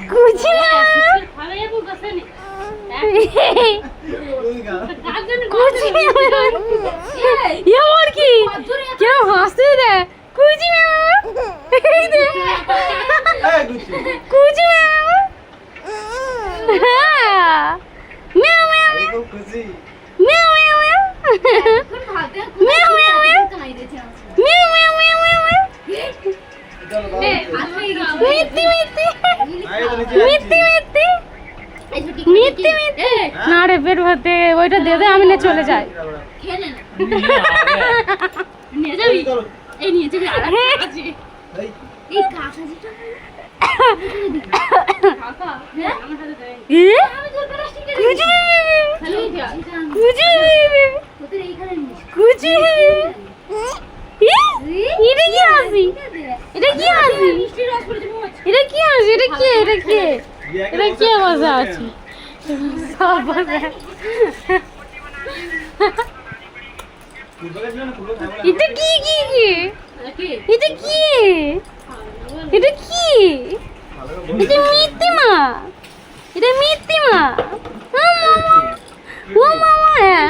কুচি কুচি और की क्या हंसते रे कुची कुची म्याऊ म्याऊ खुशी म्याऊ म्याऊ म्याऊ म्याऊ म्याऊ म्याऊ म्याऊ মিথ্যি মিথ্যি মিথ্যি মিথ্যি মিথ্যি মিথ্যি না রে বের হতে ওইটা দে দে আমি নিয়ে চলে যাই খেলে না নিয়ে যাবি এই নিয়ে যাবি আর আছে এই কাকাজিটা কাকা হ্যাঁ আমার হাতে দে আমি তোর প্লাস্টিকে কুচি কুচি তোদের এইখানে নিস কুচি এটা কি হাসি এটা কি হাসি মিষ্টি রস পড়েছে মোচ এটা কি হাসি এটা কি এটা কি এটা কি মজা আছে সব মজা এটা কি কি কি এটা কি এটা কি এটা মিথ্যে মা এটা মিথ্যে মা ও মামা